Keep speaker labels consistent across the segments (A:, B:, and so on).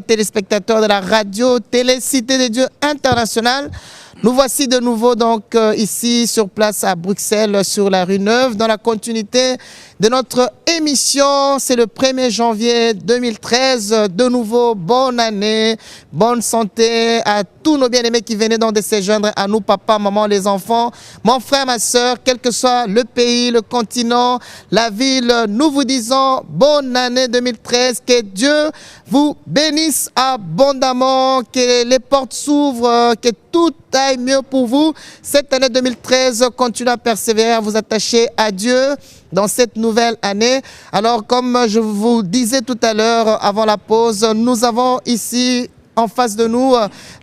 A: Téléspectateurs de la radio Télécité de Dieu International, nous voici de nouveau donc ici sur place à Bruxelles, sur la rue Neuve, dans la continuité de notre émission. C'est le 1er janvier 2013. De nouveau, bonne année, bonne santé à tous nos bien-aimés qui venaient donc de se joindre à nous, papa, maman, les enfants, mon frère, ma soeur, quel que soit le pays, le continent, la ville. Nous vous disons bonne année 2013, que Dieu vous bénisse abondamment, que les portes s'ouvrent, que tout aille mieux pour vous. Cette année 2013, continuez à persévérer, à vous attacher à Dieu dans cette nouvelle année. Alors, comme je vous disais tout à l'heure, avant la pause, nous avons ici en face de nous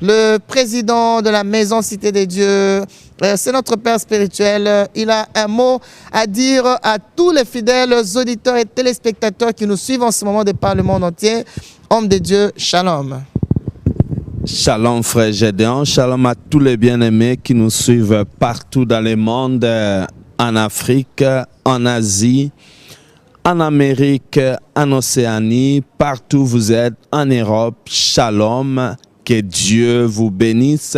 A: le président de la Maison Cité des Dieux. C'est notre Père spirituel. Il a un mot à dire à tous les fidèles auditeurs et téléspectateurs qui nous suivent en ce moment de par le monde entier. Homme de Dieu, shalom.
B: Shalom frère Gédéon, shalom à tous les bien-aimés qui nous suivent partout dans le monde, en Afrique, en Asie, en Amérique, en Océanie, partout où vous êtes, en Europe. Shalom, que Dieu vous bénisse.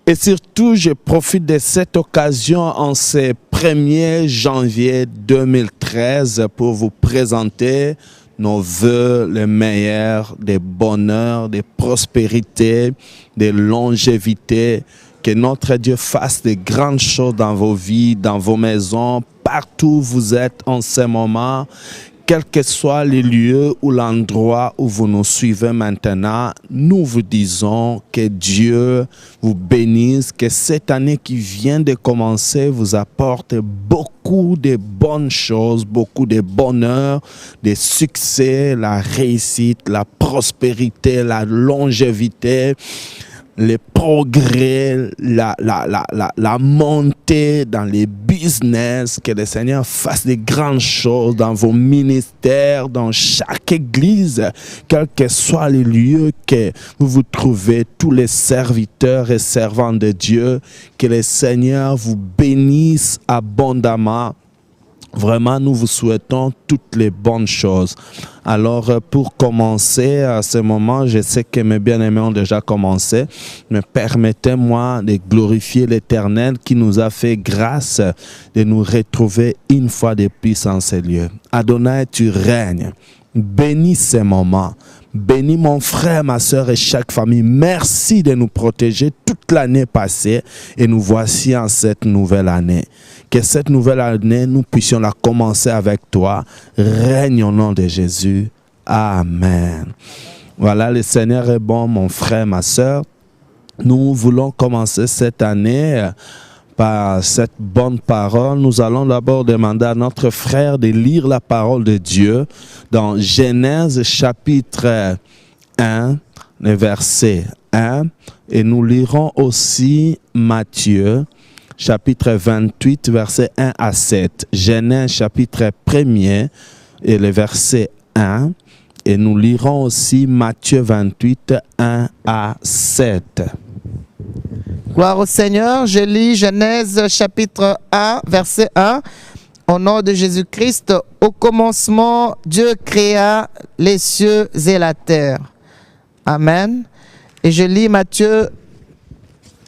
B: Et surtout, je profite de cette occasion en ce 1er janvier 2013 pour vous présenter nos vœux les meilleurs, des bonheurs, des prospérités, des longévités. Que notre Dieu fasse de grandes choses dans vos vies, dans vos maisons, partout où vous êtes en ce moment, quel que soit le lieu ou l'endroit où vous nous suivez maintenant. Nous vous disons que Dieu vous bénisse, que cette année qui vient de commencer vous apporte beaucoup de bonnes choses, beaucoup de bonheur, de succès, la réussite, la prospérité, la longévité, les progrès, la montée dans les business, que le Seigneur fasse de grandes choses dans vos ministères, dans chaque église, quel que soit le lieu que vous vous trouvez, tous les serviteurs et servants de Dieu, que le Seigneur vous bénisse abondamment. Vraiment, nous vous souhaitons toutes les bonnes choses. Alors, pour commencer à ce moment, je sais que mes bien-aimés ont déjà commencé, mais permettez-moi de glorifier l'Éternel qui nous a fait grâce de nous retrouver une fois de plus en ces lieux. Adonai, tu règnes. Bénis ces moments. Bénis mon frère, ma soeur et chaque famille. Merci de nous protéger toute l'année passée et nous voici en cette nouvelle année. Que cette nouvelle année, nous puissions la commencer avec toi. Règne au nom de Jésus. Amen. Voilà, le Seigneur est bon, mon frère, ma soeur. Nous voulons commencer cette année par cette bonne parole. Nous allons d'abord demander à notre frère de lire la parole de Dieu dans Genèse chapitre 1, le verset 1. Et nous lirons aussi Matthieu chapitre 28, verset 1 à 7. Genèse chapitre 1er et le verset 1. Et nous lirons aussi Matthieu 28, 1 à 7.
A: Gloire au Seigneur, je lis Genèse chapitre 1, verset 1. Au nom de Jésus-Christ, au commencement, Dieu créa les cieux et la terre. Amen. Et je lis Matthieu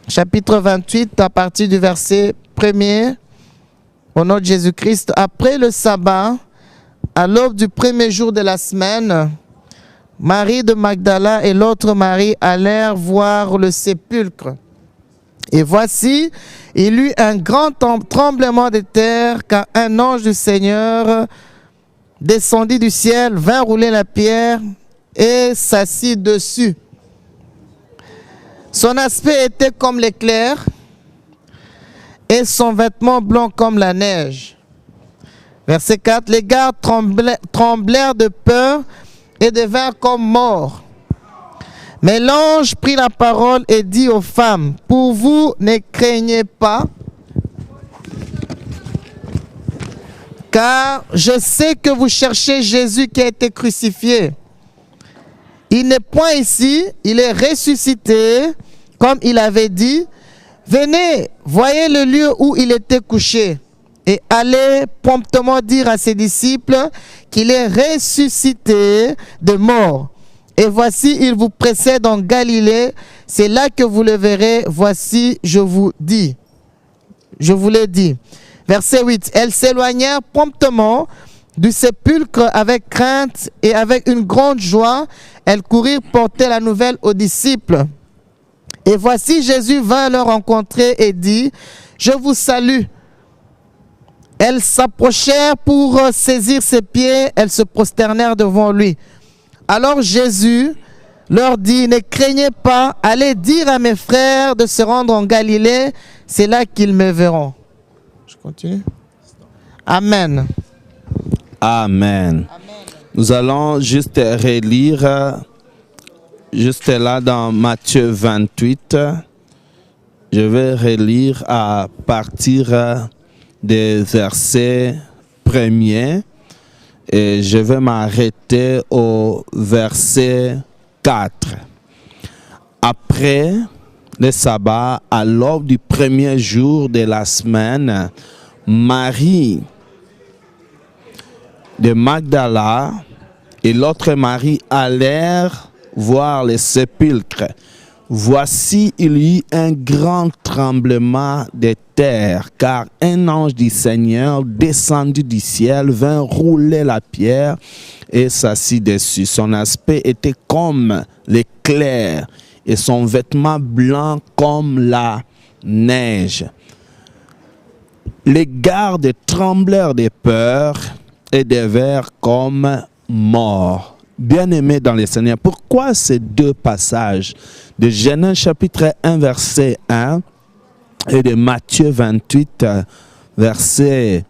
A: chapitre 28 à partir du verset 1er. Au nom de Jésus-Christ, après le sabbat, à l'aube du premier jour de la semaine, Marie de Magdala et l'autre Marie allèrent voir le sépulcre. Et voici, il eut un grand tremblement de terre, car un ange du Seigneur descendit du ciel, vint rouler la pierre et s'assit dessus. Son aspect était comme l'éclair et son vêtement blanc comme la neige. Verset 4, les gardes tremblèrent de peur et devinrent comme morts. Mais l'ange prit la parole et dit aux femmes, « Pour vous, ne craignez pas, car je sais que vous cherchez Jésus qui a été crucifié. Il n'est point ici, il est ressuscité, comme il avait dit. Venez, voyez le lieu où il était couché, et allez promptement dire à ses disciples qu'il est ressuscité de mort. Et voici, il vous précède en Galilée. C'est là que vous le verrez. Voici, je vous dis. Je vous l'ai dit. Verset 8. Elles s'éloignèrent promptement du sépulcre avec crainte et avec une grande joie. Elles courirent porter la nouvelle aux disciples. Et voici, Jésus vint leur rencontrer et dit, « Je vous salue. » Elles s'approchèrent pour saisir ses pieds. Elles se prosternèrent devant lui. Alors Jésus leur dit, « Ne craignez pas, allez dire à mes frères de se rendre en Galilée, c'est là qu'ils me verront. » Je continue. Amen.
B: Amen. Nous allons juste relire, juste là dans Matthieu 28. Je vais relire à partir des versets premiers. Et je vais m'arrêter au verset 4. Après le sabbat, à l'aube du premier jour de la semaine, Marie de Magdala et l'autre Marie allèrent voir le sépulcre. Voici, il y eut un grand tremblement de terre, car un ange du Seigneur descendu du ciel vint rouler la pierre et s'assit dessus. Son aspect était comme l'éclair et son vêtement blanc comme la neige. Les gardes tremblèrent de peur et devinrent comme morts. Bien-aimés dans le Seigneur, pourquoi ces deux passages de Genèse chapitre 1 verset 1 et de Matthieu 28 verset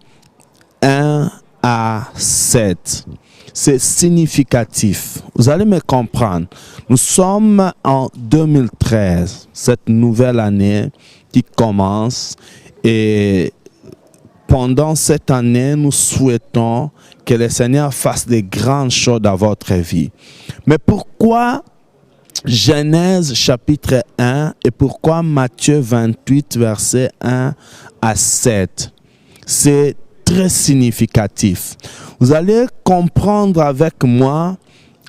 B: 1 à 7? C'est significatif. Vous allez me comprendre. Nous sommes en 2013, cette nouvelle année qui commence, et pendant cette année, nous souhaitons que le Seigneur fasse de grandes choses dans votre vie. Mais pourquoi Genèse chapitre 1 et pourquoi Matthieu 28 verset 1 à 7? C'est très significatif. Vous allez comprendre avec moi,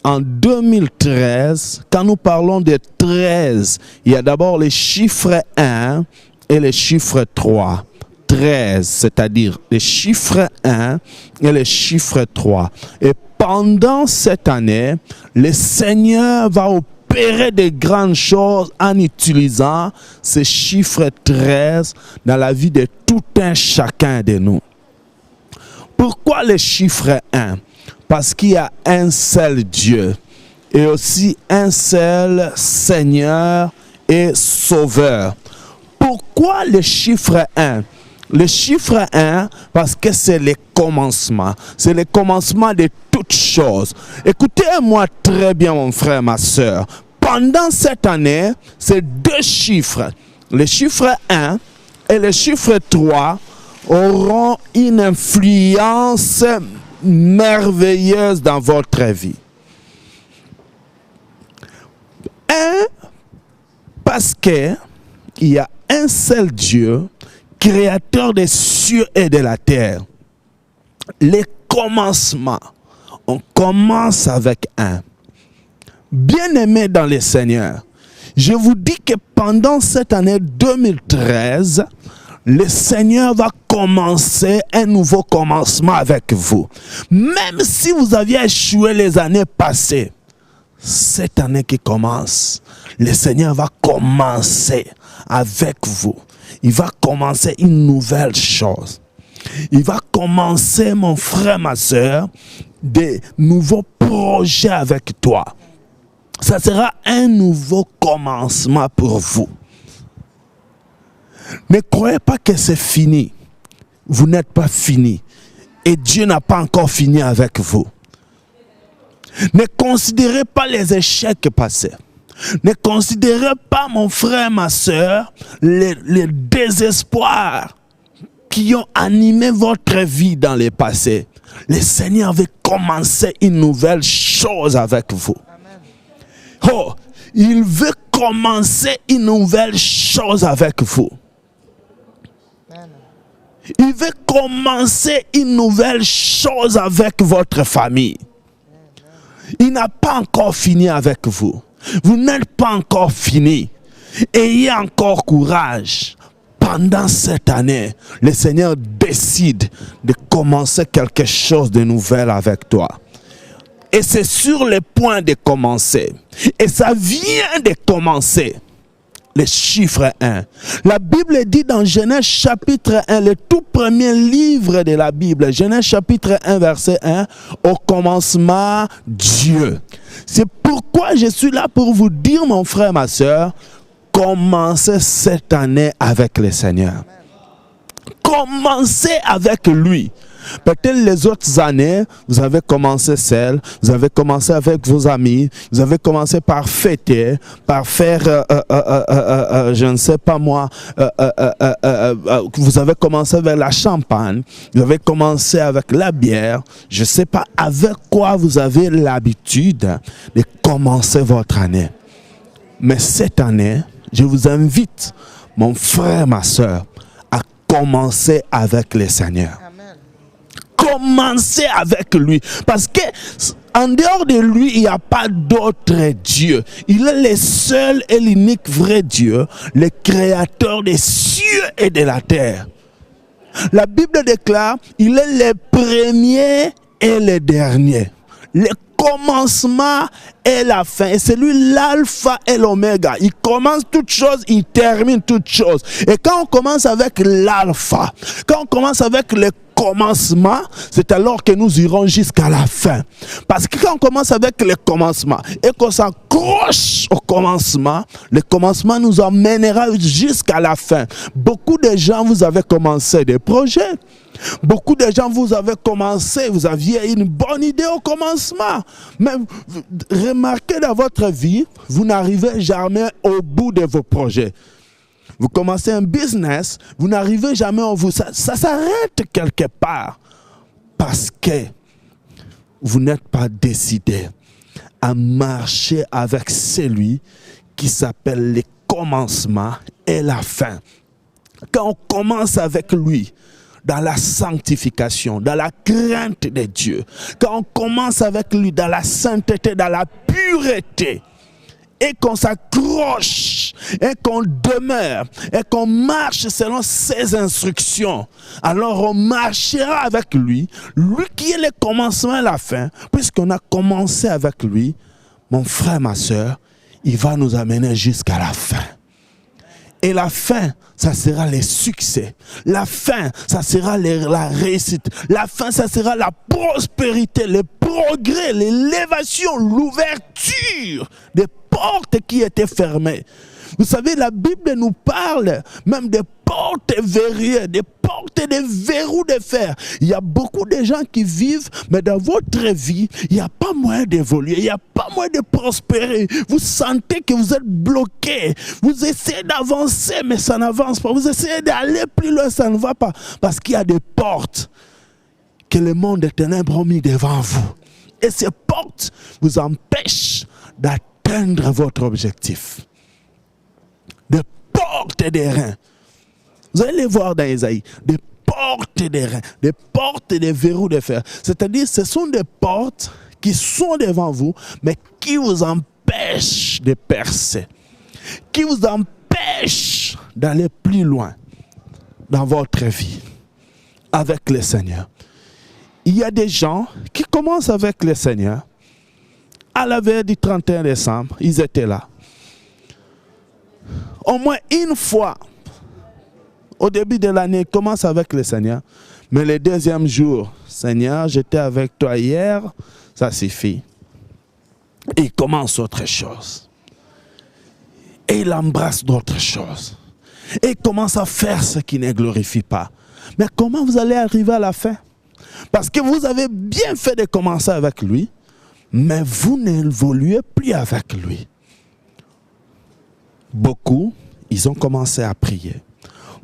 B: en 2013, quand nous parlons de 13, il y a d'abord le chiffre 1 et le chiffre 3. 13, c'est-à-dire le chiffre 1 et le chiffre 3. Et pendant cette année, le Seigneur va opérer de grandes choses en utilisant ce chiffre 13 dans la vie de tout un chacun de nous. Pourquoi le chiffre 1? Parce qu'il y a un seul Dieu et aussi un seul Seigneur et Sauveur. Pourquoi le chiffre 1? Le chiffre 1, parce que c'est le commencement. C'est le commencement de toutes choses. Écoutez-moi très bien, mon frère, ma soeur. Pendant cette année, ces deux chiffres, le chiffre 1 et le chiffre 3, auront une influence merveilleuse dans votre vie. 1, parce qu'il y a un seul Dieu, créateur des cieux et de la terre. Les commencements, on commence avec 1. Bien-aimés dans le Seigneur, je vous dis que pendant cette année 2013, le Seigneur va commencer un nouveau commencement avec vous. Même si vous aviez échoué les années passées, cette année qui commence, le Seigneur va commencer avec vous. Il va commencer une nouvelle chose. Il va commencer, mon frère, ma soeur, des nouveaux projets avec toi. Ça sera un nouveau commencement pour vous. Ne croyez pas que c'est fini. Vous n'êtes pas fini. Et Dieu n'a pas encore fini avec vous. Ne considérez pas les échecs passés. Ne considérez pas, mon frère, ma soeur, les désespoirs qui ont animé votre vie dans le passé. Le Seigneur veut commencer une nouvelle chose avec vous. Oh, il veut commencer une nouvelle chose avec vous. Il veut commencer une nouvelle chose avec votre famille. Il n'a pas encore fini avec vous. Vous n'êtes pas encore fini. Ayez encore courage. Pendant cette année, le Seigneur décide de commencer quelque chose de nouvel avec toi. Et c'est sur le point de commencer. Et ça vient de commencer. Le chiffre 1. La Bible dit dans Genèse chapitre 1, le tout premier livre de la Bible, Genèse chapitre 1, verset 1, au commencement, Dieu. C'est pourquoi je suis là pour vous dire, mon frère, ma soeur, commencez cette année avec le Seigneur. Commencez avec lui. Peut-être les autres années, vous avez commencé seul, vous avez commencé avec vos amis, vous avez commencé par fêter, par faire, je ne sais pas moi, vous avez commencé avec la champagne, vous avez commencé avec la bière, je ne sais pas avec quoi vous avez l'habitude de commencer votre année. Mais cette année, je vous invite, mon frère, ma soeur, à commencer avec le Seigneur. Commencez avec lui. Parce que en dehors de lui, il n'y a pas d'autre Dieu. Il est le seul et l'unique vrai Dieu, le créateur des cieux et de la terre. La Bible déclare, il est le premier et le dernier. Le commencement et la fin. Et c'est lui l'alpha et l'oméga. Il commence toute chose, il termine toute chose. Et quand on commence avec l'alpha, quand on commence avec le commencement, c'est alors que nous irons jusqu'à la fin. Parce que quand on commence avec le commencement et qu'on s'accroche au commencement, le commencement nous emmènera jusqu'à la fin. Beaucoup de gens, vous avez commencé des projets. Beaucoup de gens, vous avez commencé, vous aviez une bonne idée au commencement. Mais remarquez dans votre vie, vous n'arrivez jamais au bout de vos projets. Vous commencez un business, vous n'arrivez jamais au bout. Ça s'arrête quelque part. Parce que vous n'êtes pas décidé à marcher avec celui qui s'appelle le commencement et la fin. Quand on commence avec lui, dans la sanctification, dans la crainte de Dieu, quand on commence avec lui dans la sainteté, dans la pureté, et qu'on s'accroche, et qu'on demeure, et qu'on marche selon ses instructions, alors on marchera avec lui, lui qui est le commencement et la fin, puisqu'on a commencé avec lui, mon frère, ma soeur, il va nous amener jusqu'à la fin. Et la fin, ça sera le succès. La fin, ça sera la réussite. La fin, ça sera la prospérité, le progrès, l'élévation, l'ouverture des portes qui étaient fermées. Vous savez, la Bible nous parle même des portes verrouillées, des portes et des verrous de fer. Il y a beaucoup de gens qui vivent, mais dans votre vie, il n'y a pas moyen d'évoluer, il n'y a pas moyen de prospérer. Vous sentez que vous êtes bloqué. Vous essayez d'avancer, mais ça n'avance pas. Vous essayez d'aller plus loin, ça ne va pas. Parce qu'il y a des portes que le monde des ténèbres a mis devant vous. Et ces portes vous empêchent d'atteindre votre objectif. Des portes des reins. Vous allez les voir dans Isaïe. Des portes des reins. Des portes et des verrous de fer. C'est-à-dire, ce sont des portes qui sont devant vous, mais qui vous empêchent de percer. Qui vous empêchent d'aller plus loin dans votre vie avec le Seigneur. Il y a des gens qui commencent avec le Seigneur. À la veille du 31 décembre, ils étaient là. Au moins une fois, au début de l'année, commence avec le Seigneur. Mais le deuxième jour, Seigneur, j'étais avec toi hier, ça suffit. Et il commence autre chose. Et il embrasse d'autres choses. Et il commence à faire ce qui ne glorifie pas. Mais comment vous allez arriver à la fin? Parce que vous avez bien fait de commencer avec lui, mais vous n'évoluez plus avec lui. Beaucoup, ils ont commencé à prier.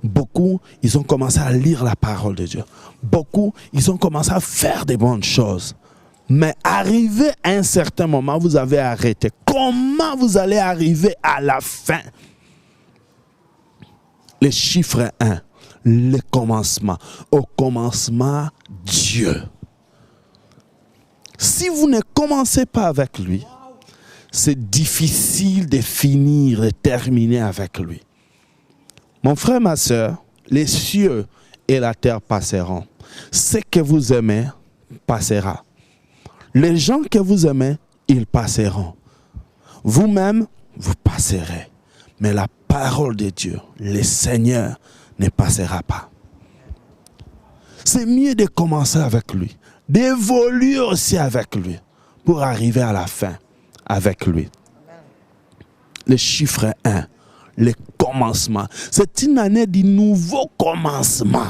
B: Beaucoup, ils ont commencé à lire la parole de Dieu. Beaucoup, ils ont commencé à faire des bonnes choses. Mais arrivé à un certain moment, vous avez arrêté. Comment vous allez arriver à la fin? Le chiffre 1, le commencement. Au commencement, Dieu. Si vous ne commencez pas avec lui, c'est difficile de finir, de terminer avec lui. Mon frère, ma soeur, les cieux et la terre passeront. Ce que vous aimez passera. Les gens que vous aimez, ils passeront. Vous-même, vous passerez. Mais la parole de Dieu, le Seigneur, ne passera pas. C'est mieux de commencer avec lui, d'évoluer aussi avec lui, pour arriver à la fin avec lui. Le chiffre 1, le commencement. C'est une année du nouveau commencement.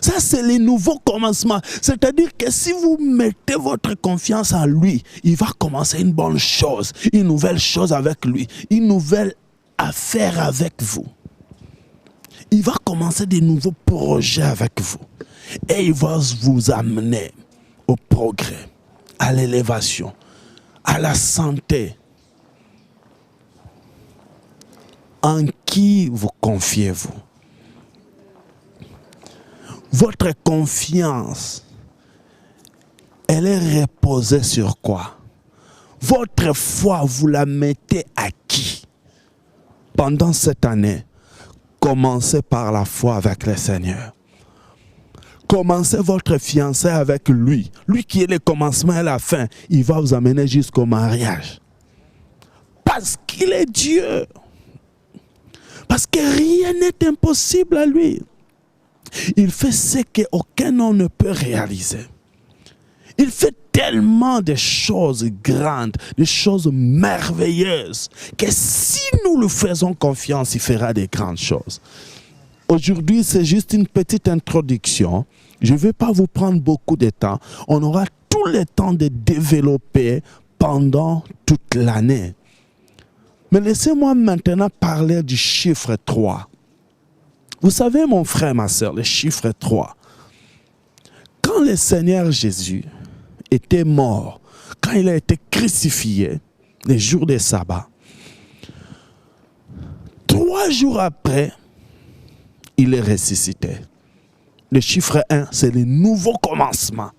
B: Ça, c'est le nouveau commencement. C'est-à-dire que si vous mettez votre confiance en lui, il va commencer une bonne chose, une nouvelle chose avec lui, une nouvelle affaire avec vous. Il va commencer des nouveaux projets avec vous. Et il va vous amener au progrès, à l'élévation, à la santé. En qui vous confiez-vous? Votre confiance, elle est reposée sur quoi? Votre foi, vous la mettez à qui? Pendant cette année, commencez par la foi avec le Seigneur. Commencez votre fiançailles avec lui. Lui qui est le commencement et la fin, il va vous amener jusqu'au mariage. Parce qu'il est Dieu. Parce que rien n'est impossible à lui. Il fait ce qu'aucun homme ne peut réaliser. Il fait tellement de choses grandes, de choses merveilleuses, que si nous lui faisons confiance, il fera des grandes choses. Aujourd'hui, c'est juste une petite introduction. Je ne vais pas vous prendre beaucoup de temps. On aura tout le temps de développer pendant toute l'année. Mais laissez-moi maintenant parler du chiffre 3. Vous savez, mon frère, ma soeur, le chiffre 3. Quand le Seigneur Jésus était mort, quand il a été crucifié, les jours de sabbat, 3 jours après, il est ressuscité. Le chiffre 1, c'est le nouveau commencement.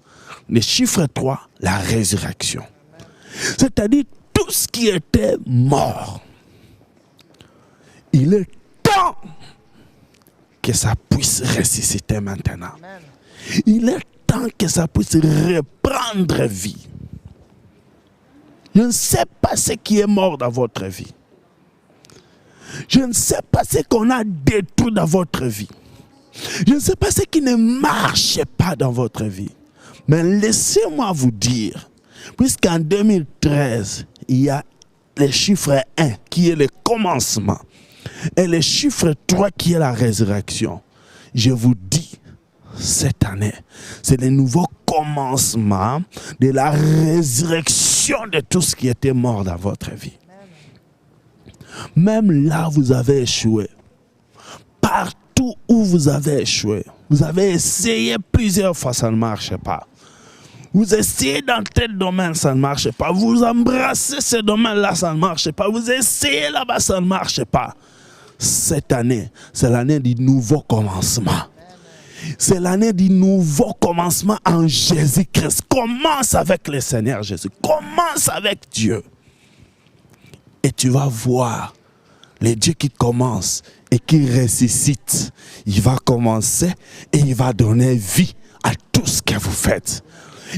B: Le chiffre 3, la résurrection. C'est-à-dire tout ce qui était mort. Il est temps que ça puisse ressusciter maintenant. Il est temps que ça puisse reprendre vie. Je ne sais pas ce qui est mort dans votre vie. Je ne sais pas ce qu'on a détruit dans votre vie. Je ne sais pas ce qui ne marche pas dans votre vie. Mais laissez-moi vous dire, puisqu'en 2013, il y a le chiffre 1 qui est le commencement et le chiffre 3 qui est la résurrection. Je vous dis, cette année, c'est le nouveau commencement de la résurrection de tout ce qui était mort dans votre vie. Même là, vous avez échoué. Partout où vous avez échoué, vous avez essayé plusieurs fois, ça ne marche pas. Vous essayez dans tel domaine, ça ne marche pas. Vous embrassez ce domaine-là, ça ne marche pas. Vous essayez là-bas, ça ne marche pas. Cette année, c'est l'année du nouveau commencement. C'est l'année du nouveau commencement en Jésus-Christ. Commence avec le Seigneur Jésus. Commence avec Dieu. Et tu vas voir le Dieu qui commence et qui ressuscite. Il va commencer et il va donner vie à tout ce que vous faites.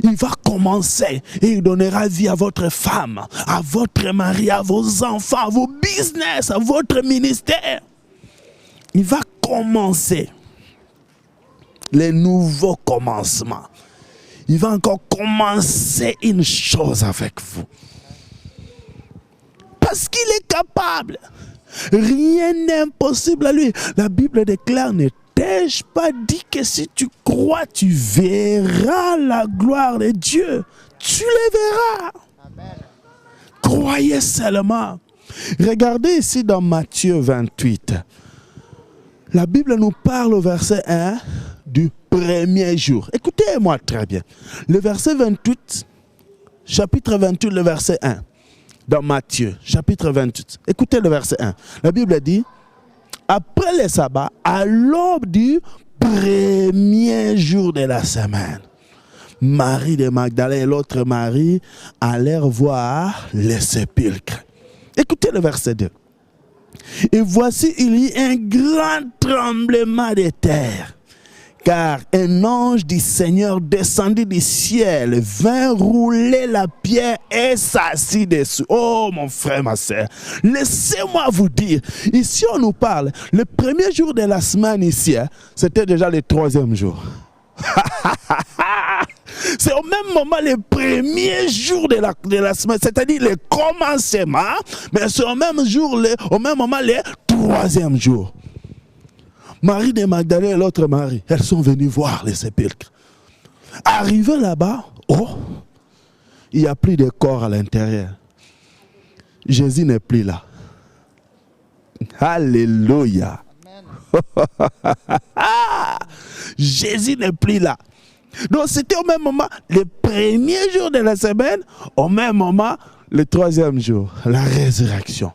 B: Il va commencer et il donnera vie à votre femme, à votre mari, à vos enfants, à vos business, à votre ministère. Il va commencer les nouveaux commencements. Il va encore commencer une chose avec vous. Parce qu'il est capable. Rien n'est impossible à lui. La Bible déclare, ne t'ai-je pas dit que si tu crois, tu verras la gloire de Dieu. Tu les verras. Amen. Croyez seulement. Regardez ici dans Matthieu 28. La Bible nous parle au verset 1 du premier jour. Écoutez-moi très bien. Le verset 28, chapitre 28, le verset 1. Dans Matthieu, chapitre 28. Écoutez le verset 1. La Bible dit, après le sabbat, à l'aube du premier jour de la semaine. Marie de Magdalene et l'autre Marie allèrent voir les sépulcres. Écoutez le verset 2. Et voici, il y eut un grand tremblement de terre, car un ange du Seigneur descendit du ciel, vint rouler la pierre et s'assit dessus. Oh mon frère, ma soeur, laissez-moi vous dire, ici on nous parle, le premier jour de la semaine ici, c'était déjà le 3e jour. C'est au même moment le premier jour de la semaine, c'est-à-dire le commencement, mais c'est au même moment le 3e jour. Marie de Magdalene et l'autre Marie, elles sont venues voir les sépulcres. Arrivées là-bas, il n'y a plus de corps à l'intérieur. Jésus n'est plus là. Alléluia. Jésus n'est plus là. Donc c'était au même moment, le premier jour de la semaine, au même moment, le 3e jour, la résurrection.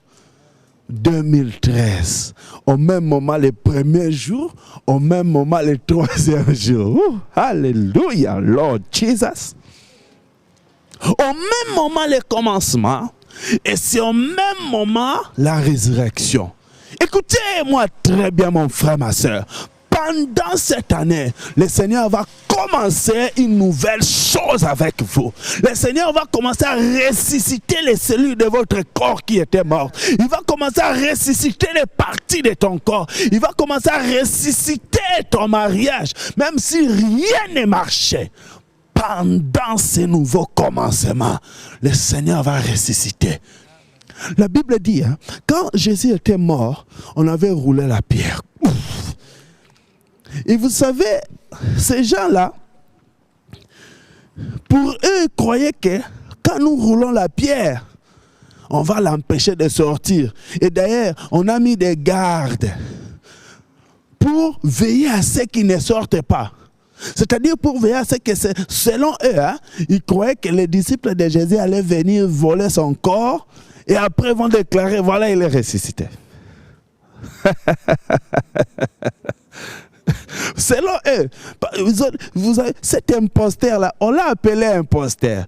B: 2013, au même moment, le premier jour, au même moment, le 3e jour. Alléluia, Lord Jesus. Au même moment, le commencement, et c'est au même moment, la résurrection. Écoutez-moi très bien, mon frère, ma soeur. Pendant cette année, le Seigneur va commencer une nouvelle chose avec vous. Le Seigneur va commencer à ressusciter les cellules de votre corps qui étaient mortes. Il va commencer à ressusciter les parties de ton corps. Il va commencer à ressusciter ton mariage, même si rien ne marchait. Pendant ce nouveau commencement, le Seigneur va ressusciter. La Bible dit, quand Jésus était mort, on avait roulé la pierre. Et vous savez, ces gens-là, pour eux, ils croyaient que quand nous roulons la pierre, on va l'empêcher de sortir. Et d'ailleurs, on a mis des gardes pour veiller à ce qu'ils ne sortent pas. C'est-à-dire pour veiller à ce que, selon eux, ils croyaient que les disciples de Jésus allaient venir voler son corps et après vont déclarer, voilà, il est ressuscité. Selon eux, vous avez, cet imposteur-là, on l'a appelé imposteur.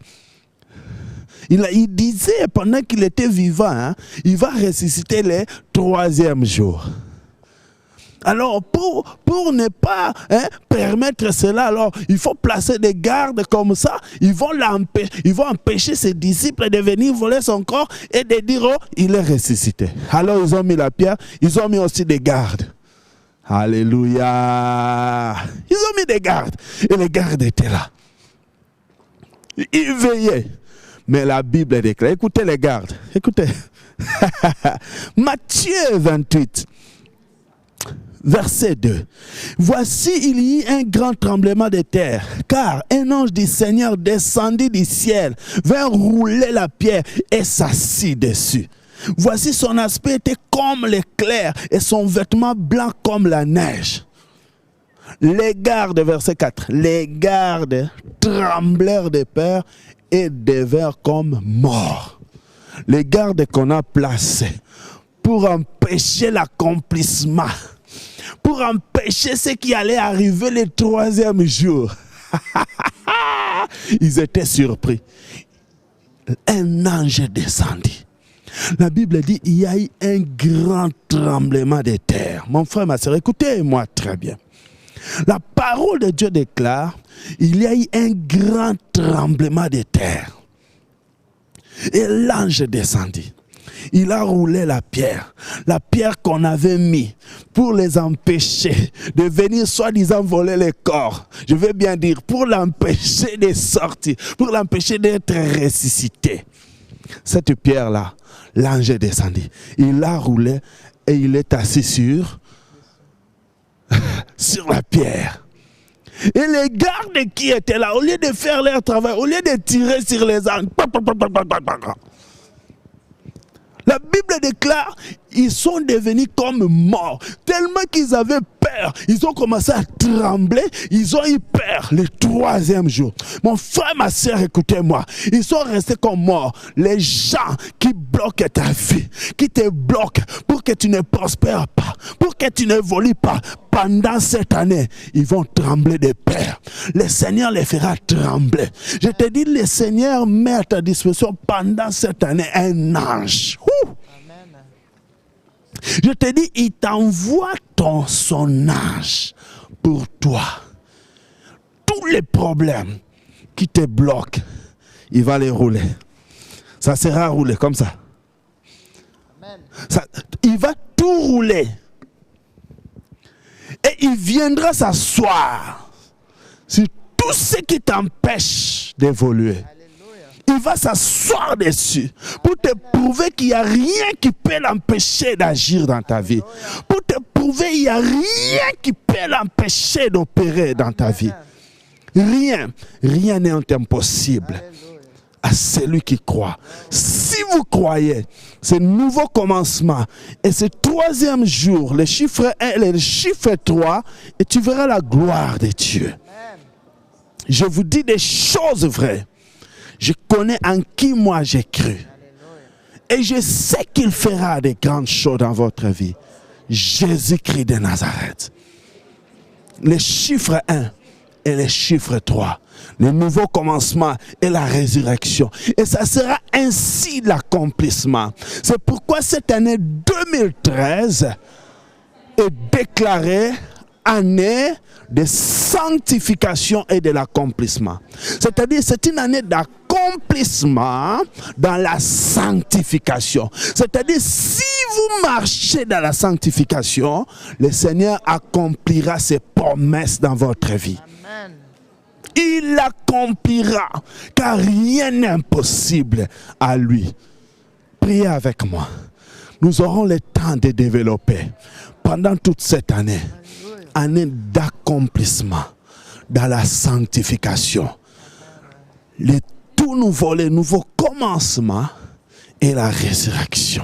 B: Il disait pendant qu'il était vivant, il va ressusciter le 3e jour. Alors, pour ne pas permettre cela, alors il faut placer des gardes comme ça. Ils vont empêcher ses disciples de venir voler son corps et de dire, oh, il est ressuscité. Alors, ils ont mis la pierre, ils ont mis aussi des gardes. Alléluia. Ils ont mis des gardes. Et les gardes étaient là. Ils veillaient. Mais la Bible déclare, écoutez les gardes, écoutez. Matthieu 28, verset 2. Voici, il y eut un grand tremblement de terre, car un ange du Seigneur descendit du ciel, vint rouler la pierre et s'assit dessus. Voici, son aspect était comme l'éclair et son vêtement blanc comme la neige. Les gardes, verset 4, les gardes tremblèrent de peur et devinrent comme morts. Les gardes qu'on a placés pour empêcher l'accomplissement, pour empêcher ce qui allait arriver le 3e jour. Ils étaient surpris. Un ange descendit. La Bible dit, il y a eu un grand tremblement de terre. Mon frère, ma soeur, écoutez-moi très bien. La parole de Dieu déclare, il y a eu un grand tremblement de terre. Et l'ange descendit. Il a roulé la pierre qu'on avait mis pour les empêcher de venir soi-disant voler les corps. Je veux bien dire, pour l'empêcher de sortir, pour l'empêcher d'être ressuscité. Cette pierre-là, l'ange est descendu. Il l'a roulé et il est assis sur la pierre. Et les gardes qui étaient là, au lieu de faire leur travail, au lieu de tirer sur les ânes, la Bible déclare, ils sont devenus comme morts. Tellement qu'ils avaient peur, ils ont commencé à trembler, ils ont eu peur le 3e jour. Mon frère, ma soeur, écoutez-moi, ils sont restés comme morts. Les gens qui bloquent ta vie, qui te bloquent pour que tu ne prospères pas, pour que tu n'évolues pas, pendant cette année, ils vont trembler de peur. Le Seigneur les fera trembler. Je te dis, le Seigneur met à ta disposition pendant cette année un ange.
A: Amen.
B: Je te dis, il t'envoie son ange pour toi. Tous les problèmes qui te bloquent, il va les rouler. Ça sera roulé comme ça.
A: Amen.
B: Il va tout rouler. Et il viendra s'asseoir sur tout ce qui t'empêche d'évoluer. Il va s'asseoir dessus pour te prouver qu'il n'y a rien qui peut l'empêcher d'agir dans ta vie. Pour te prouver qu'il n'y a rien qui peut l'empêcher d'opérer dans ta vie. Rien n'est impossible à celui qui croit. Si vous croyez, ce nouveau commencement et ce 3e jour, le chiffre 1 et le chiffre 3, et tu verras la gloire de Dieu. Je vous dis des choses vraies. Je connais en qui moi j'ai cru. Et je sais qu'il fera de grandes choses dans votre vie. Jésus-Christ de Nazareth. Le chiffre 1 et le chiffre 3. Le nouveau commencement et la résurrection. Et ça sera ainsi l'accomplissement. C'est pourquoi cette année 2013 est déclarée année de sanctification et de l'accomplissement. C'est-à-dire, c'est une année d'accomplissement dans la sanctification. C'est-à-dire, si vous marchez dans la sanctification, le Seigneur accomplira ses promesses dans votre vie.
A: Amen.
B: Il l'accomplira, car rien n'est impossible à lui. Priez avec moi. Nous aurons le temps de développer pendant toute cette année. Année d'accomplissement dans la sanctification. Le tout nouveau, le nouveau commencement et la résurrection.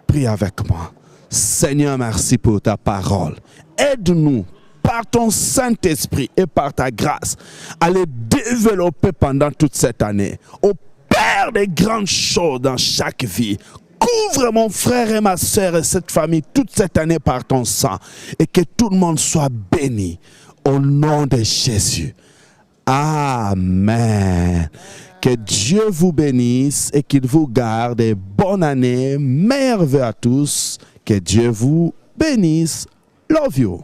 B: Prie avec moi. Seigneur, merci pour ta parole. Aide-nous par ton Saint-Esprit et par ta grâce à les développer pendant toute cette année. Opère des grandes choses dans chaque vie. Couvre mon frère et ma soeur et cette famille toute cette année par ton sang et que tout le monde soit béni au nom de Jésus. Amen. Que Dieu vous bénisse et qu'il vous garde. Et bonne année, meilleurs vœux à tous. Que Dieu vous bénisse. Love you.